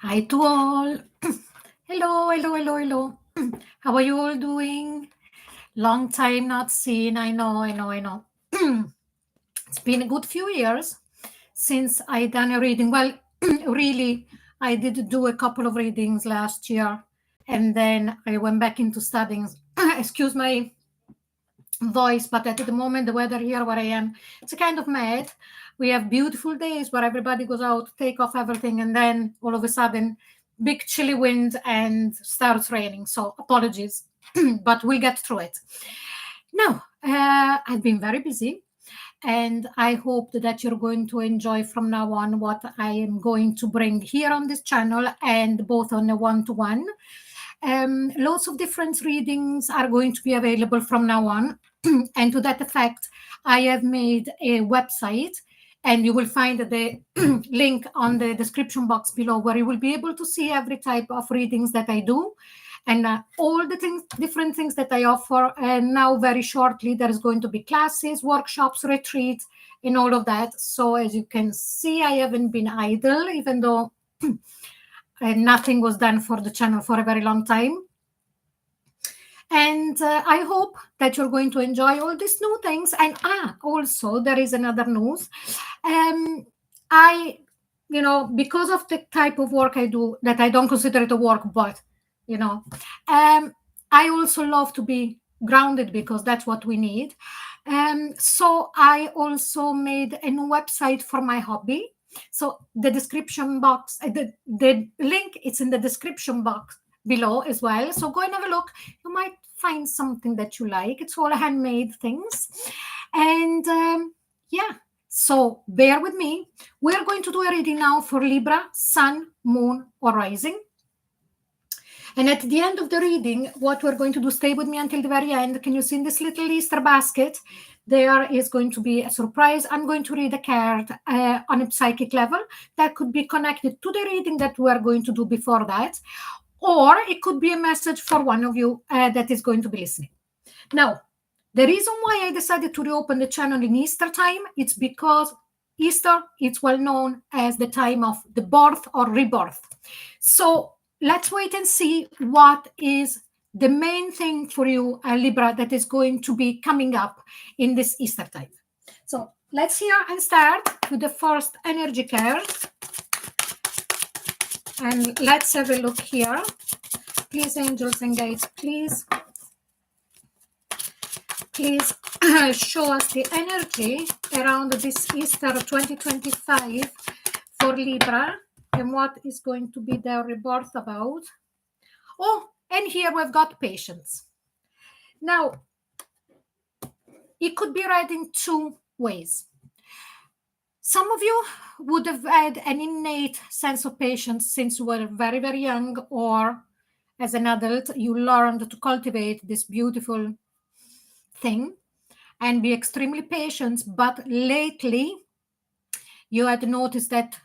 Hi to all. Hello, hello, hello, hello. How are you all doing? Long time not seen. I know, I know, I know. It's been a good few years since I done a reading. Well, really, I did do a couple of readings last year, and then I went back into studying. Excuse my voice, but at the moment, the weather here where I am, it's a kind of mad. We have beautiful days where everybody goes out, take off everything, and then all of a sudden, big chilly wind and starts raining. So apologies, but we'll get through it. Now, I've been very busy, and I hope that you're going to enjoy from now on what I am going to bring here on this channel and both on a one-to-one. Lots of different readings are going to be available from now on. And to that effect, I have made a website, and you will find the link on the description box below, where you will be able to see every type of readings that I do and all the things, different things that I offer. And now, very shortly, there is going to be classes, workshops, retreats, and all of that. So as you can see, I haven't been idle, even though nothing was done for the channel for a very long time. And I hope that you're going to enjoy all these new things. And also there is another news. I, because of the type of work I do, that I don't consider it a work, but I also love to be grounded, because that's what we need. So I also made a new website for my hobby. So the description box, the link is in the description box below as well. So go and have a look. You might find something that you like. It's all handmade things. And so bear with me. We're going to do a reading now for Libra, Sun, Moon, or Rising. And at the end of the reading, what we're going to do, stay with me until the very end. Can you see in this little Easter basket? There is going to be a surprise. I'm going to read a card on a psychic level that could be connected to the reading that we're going to do before that. Or it could be a message for one of you that is going to be listening. Now, the reason why I decided to reopen the channel in Easter time, it's because Easter, it's well known as the time of the birth or rebirth. So let's wait and see what is the main thing for you, Libra, that is going to be coming up in this Easter time. So let's hear and start with the first energy card. And let's have a look here. Please, angels and guides, please show us the energy around this Easter 2025 for Libra, and what is going to be their rebirth about. Oh, and here we've got patience. Now, it could be read in two ways. Some of you would have had an innate sense of patience since you were very, very young, or as an adult, you learned to cultivate this beautiful thing and be extremely patient. But lately, you had noticed that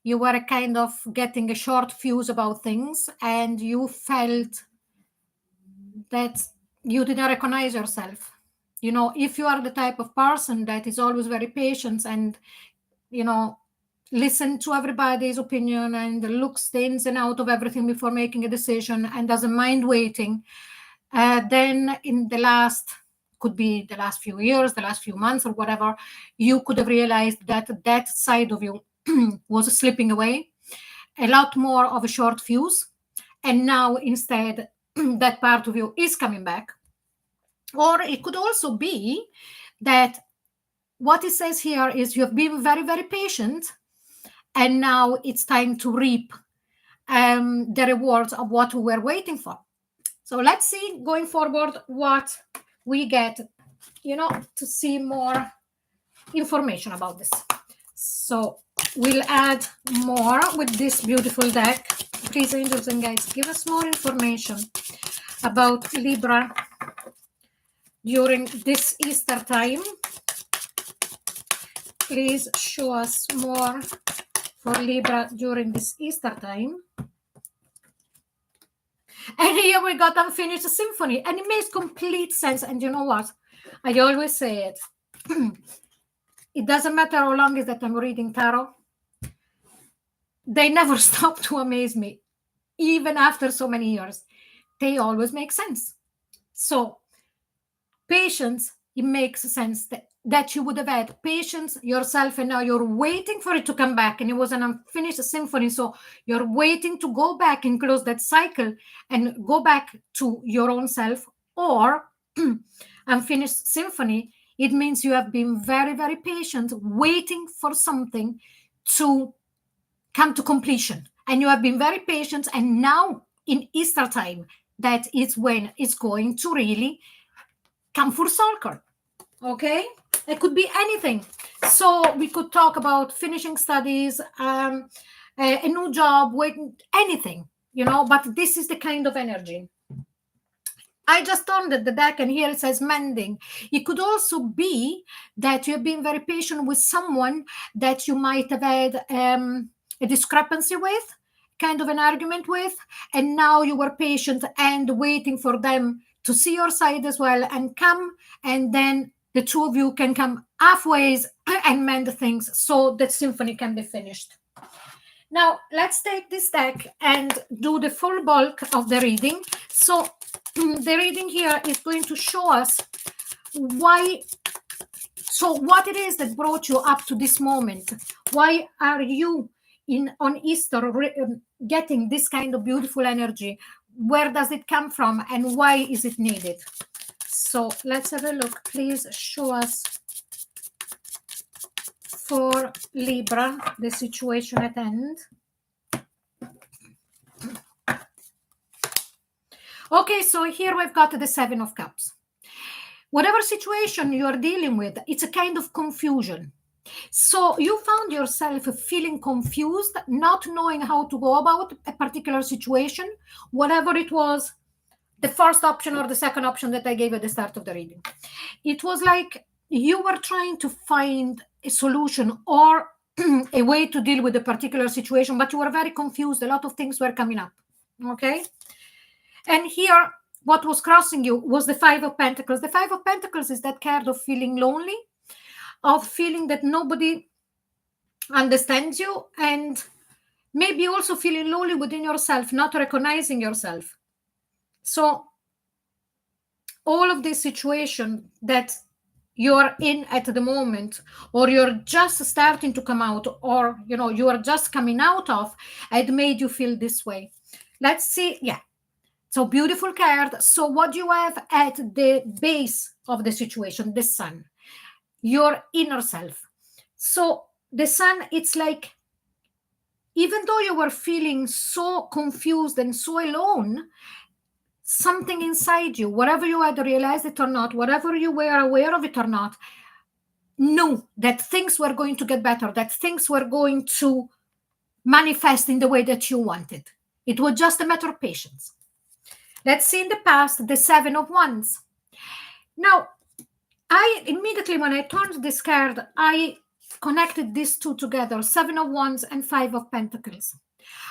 you were kind of getting a short fuse about things, and you felt that you didn't recognize yourself. If you are the type of person that is always very patient and, listen to everybody's opinion and looks the ins and out of everything before making a decision and doesn't mind waiting, then in the last, could be the last few years, the last few months or whatever, you could have realized that side of you was slipping away, a lot more of a short fuse. And now instead, that part of you is coming back. Or it could also be that what it says here is you have been very, very patient, and now it's time to reap the rewards of what we were waiting for. So let's see going forward what we get, to see more information about this. So we'll add more with this beautiful deck. Please, angels and guides, give us more information about Libra during this Easter time. Please show us more for Libra during this Easter time. And here we got Unfinished Symphony, and it makes complete sense. And you know what? I always say it. It doesn't matter how long is that I'm reading tarot. they never stop to amaze me, even after so many years. They always make sense. So patience, it makes sense that you would have had patience yourself, and now you're waiting for it to come back, and it was an unfinished symphony, so you're waiting to go back and close that cycle and go back to your own self. Or unfinished symphony, it means you have been very, very patient, waiting for something to come to completion, and you have been very patient, and now in Easter time, that is when it's going to really come full circle. Okay, it could be anything. So we could talk about finishing studies, a new job, waiting, anything, but this is the kind of energy. I just turned the deck, and here it says mending. It could also be that you've been very patient with someone that you might have had a discrepancy with, kind of an argument with, and now you were patient and waiting for them to see your side as well and come, and then the two of you can come halfway and mend things so that symphony can be finished. Now, let's take this deck and do the full bulk of the reading. So the reading here is going to show us what it is that brought you up to this moment. Why are you on Easter getting this kind of beautiful energy? Where does it come from, and why is it needed? So let's have a look. Please show us for Libra the situation at hand. Okay, so here we've got the Seven of Cups. Whatever situation you are dealing with, it's a kind of confusion. So you found yourself feeling confused, not knowing how to go about a particular situation, whatever it was, the first option or the second option that I gave at the start of the reading. It was like you were trying to find a solution or a way to deal with a particular situation, but you were very confused. A lot of things were coming up. Okay. And here, what was crossing you was the Five of Pentacles. The Five of Pentacles is that card of feeling lonely, of feeling that nobody understands you, and maybe also feeling lonely within yourself, not recognizing yourself. So all of this situation that you're in at the moment, or you're just starting to come out, or you are just coming out of, had made you feel this way. Let's see. Yeah. So beautiful card. So what you have at the base of the situation, the Sun, your inner self. So the Sun, it's like, even though you were feeling so confused and so alone, something inside you, whatever you had realized it or not, whatever you were aware of it or not, knew that things were going to get better, that things were going to manifest in the way that you wanted. It was just a matter of patience. Let's see in the past, the Seven of Wands. Now, I immediately, when I turned this card, I connected these two together, Seven of Wands and Five of Pentacles.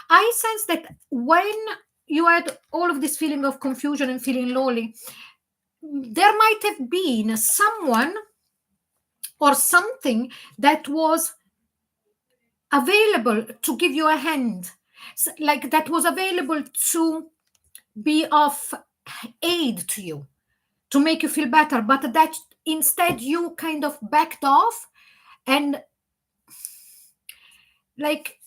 I sense that when you had all of this feeling of confusion and feeling lonely, there might have been someone or something that was available to give you a hand, like that was available to be of aid to you, to make you feel better, but that instead you kind of backed off. And like,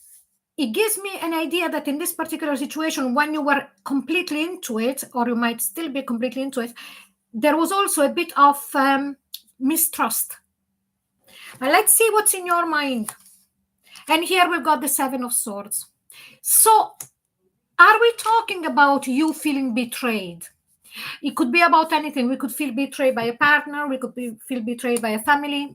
it gives me an idea that in this particular situation, when you were completely into it, or you might still be completely into it, there was also a bit of mistrust. Let's see what's in your mind. And here we've got the Seven of Swords. So are we talking about you feeling betrayed? It could be about anything. We could feel betrayed by a partner. We could feel betrayed by a family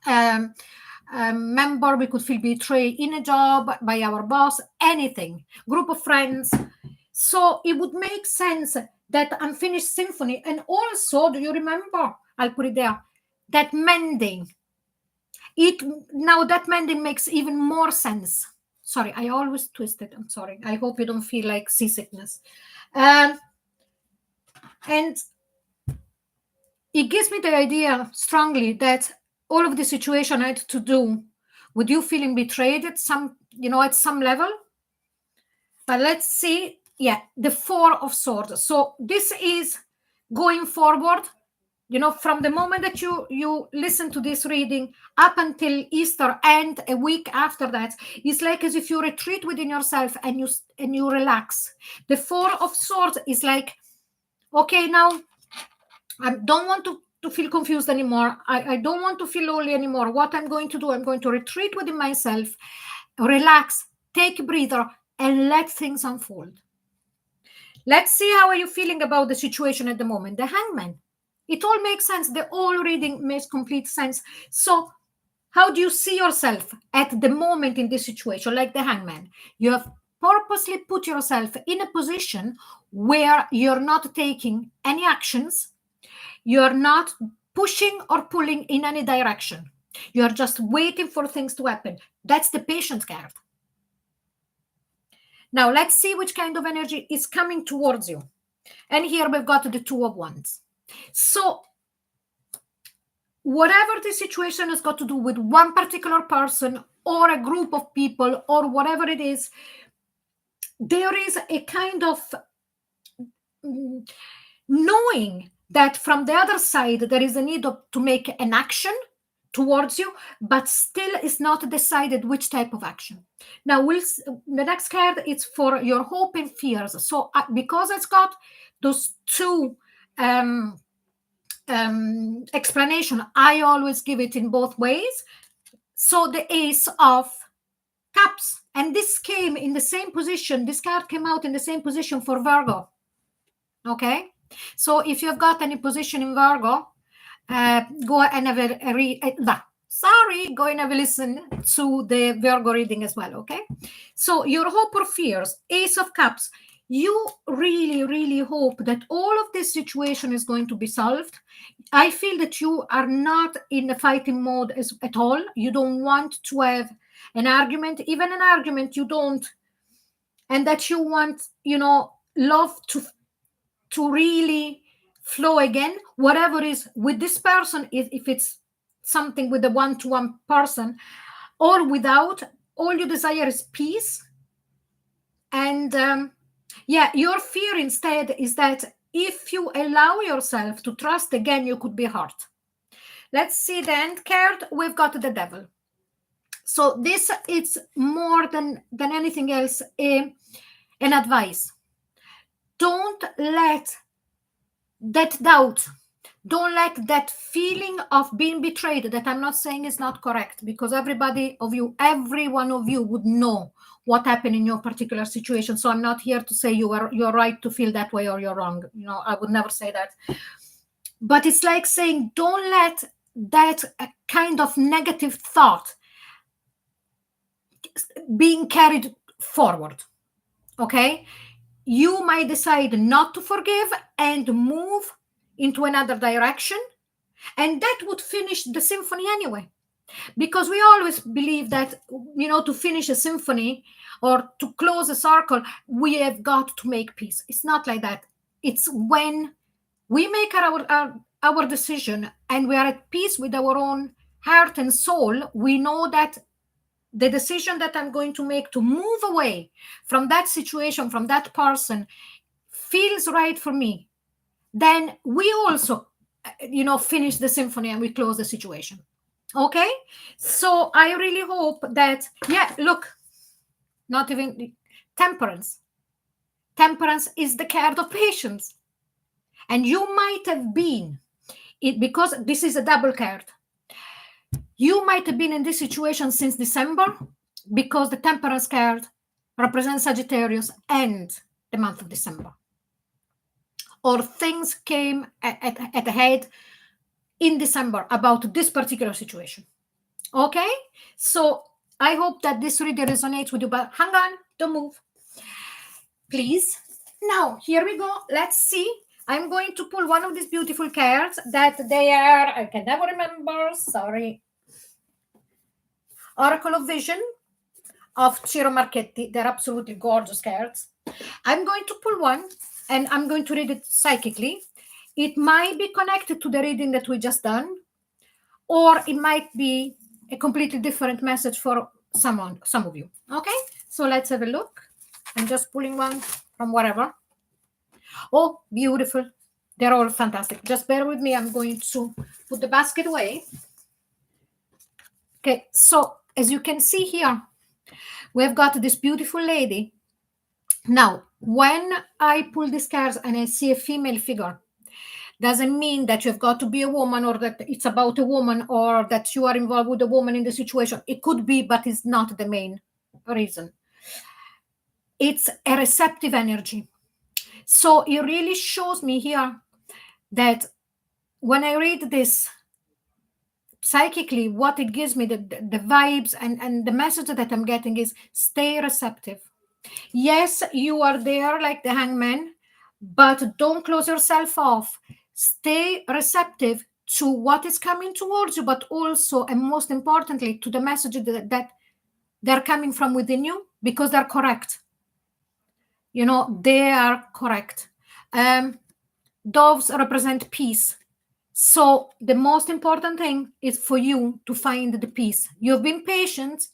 member. We could feel betrayed in a job, by our boss, anything, group of friends. So it would make sense that unfinished symphony. And also, do you remember? I'll put it there. That mending. Now that mending makes even more sense. Sorry, I always twist it. I'm sorry. I hope you don't feel like seasickness. And it gives me the idea strongly that all of the situation had to do with you feeling betrayed at some, at some level. But let's see. Yeah, the Four of Swords. So this is going forward, from the moment that you listen to this reading up until Easter and a week after that. It's like as if you retreat within yourself and you relax. The Four of Swords is like, okay, now I don't want to feel confused anymore. I don't want to feel lonely anymore. What I'm going to do, I'm going to retreat within myself, relax, take a breather, and let things unfold. Let's see how are you feeling about the situation at the moment. The Hangman. It all makes sense. The whole reading makes complete sense. So how do you see yourself at the moment in this situation, like the Hangman? You have purposely put yourself in a position where you're not taking any actions. You're not pushing or pulling in any direction. You're just waiting for things to happen. That's the Patience card. Now, let's see which kind of energy is coming towards you. And here we've got the Two of Wands. So, whatever the situation has got to do with one particular person or a group of people or whatever it is, there is a kind of knowing that from the other side, there is a need to make an action towards you, but still is not decided which type of action. Now, the next card is for your hope and fears. So because it's got those two explanation, I always give it in both ways. So the Ace of Cups, and this came in the same position. This card came out in the same position for Virgo. Okay, so if you've got any position in Virgo, go and have go and have a listen to the Virgo reading as well. Okay, so your hope or fears, Ace of Cups. You really, really hope that all of this situation is going to be solved. I feel that you are not in a fighting mode at all. You don't want to have an argument, even an argument you don't, and that you want, love to really flow again, whatever is with this person, if it's something with a one-to-one person or without, all you desire is peace. And your fear instead is that if you allow yourself to trust again, you could be hurt. Let's see the end card. We've got the Devil. So this is more than anything else an advice. Don't let that doubt, don't let that feeling of being betrayed, that I'm not saying is not correct, because every one of you would know what happened in your particular situation. So I'm not here to say you're right to feel that way or you're wrong. I would never say that. But it's like saying, don't let that kind of negative thought being carried forward. Okay? You might decide not to forgive and move into another direction, and that would finish the symphony anyway. Because we always believe that, to finish a symphony or to close a circle, we have got to make peace. It's not like that. It's when we make our decision and we are at peace with our own heart and soul, we know that the decision that I'm going to make to move away from that situation, from that person, feels right for me. Then we also, finish the symphony and we close the situation. Okay? So I really hope that, look, not even Temperance. Temperance is the card of patience. And you might have been, because this is a double card, you might have been in this situation since December, because the Temperance card represents Sagittarius and the month of December. Or things came at the head in December about this particular situation. Okay? So I hope that this really resonates with you, but hang on, don't move. Please. Now, here we go. Let's see. I'm going to pull one of these beautiful cards that they are, I can never remember, sorry. Oracle of Vision of Ciro Marchetti. They're absolutely gorgeous cards. I'm going to pull one and I'm going to read it psychically. It might be connected to the reading that we just done, or it might be a completely different message for some of you. Okay, so let's have a look. I'm just pulling one from wherever. Oh, beautiful. They're all fantastic. Just bear with me. I'm going to put the basket away. Okay, so as you can see here, we've got this beautiful lady. Now, when I pull these cards and I see a female figure, doesn't mean that you've got to be a woman or that it's about a woman or that you are involved with a woman in the situation. It could be, but it's not the main reason. It's a receptive energy. So it really shows me here that when I read this psychically, what it gives me, the vibes and the message that I'm getting is stay receptive. Yes, you are there like the hangman, but don't close yourself off. Stay receptive to what is coming towards you, but also, and most importantly, to the message that they're coming from within you, because they're correct. You know, they are correct. Doves represent peace. So the most important thing is for you to find the peace. You've been patient,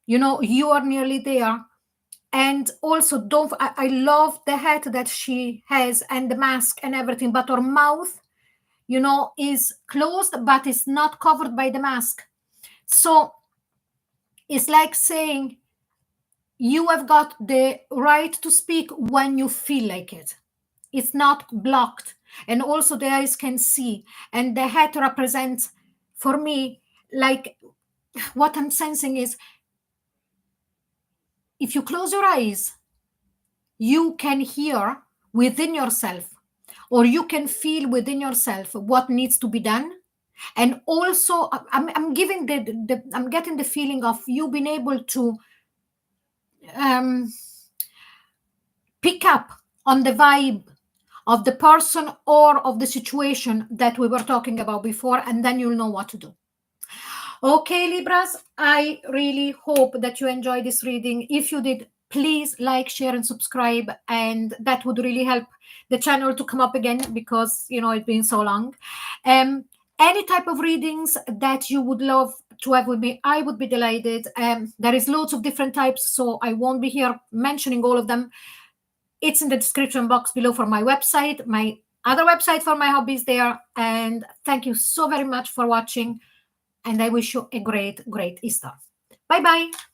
you know, you are nearly there. And also, I love the hat that she has and the mask and everything, but her mouth, you know, is closed, but it's not covered by the mask. So it's like saying you have got the right to speak when you feel like it. It's not blocked. And also the eyes can see. And the hat represents, for me, like what I'm sensing is if you close your eyes, you can hear within yourself, or you can feel within yourself what needs to be done. And also I'm giving I'm getting the feeling of you being able to pick up on the vibe of the person or of the situation that we were talking about before, and then you'll know what to do. Okay, Libras, I really hope that you enjoyed this reading. If you did, please like, share, and subscribe, and that would really help the channel to come up again, because you know it's been so long. Any type of readings that you would love to have with me, I would be delighted. There is loads of different types, so I won't be here mentioning all of them. It's in the description box below for my website, my other website for my hobbies there. And thank you so very much for watching. And I wish you a great, great Easter. Bye-bye.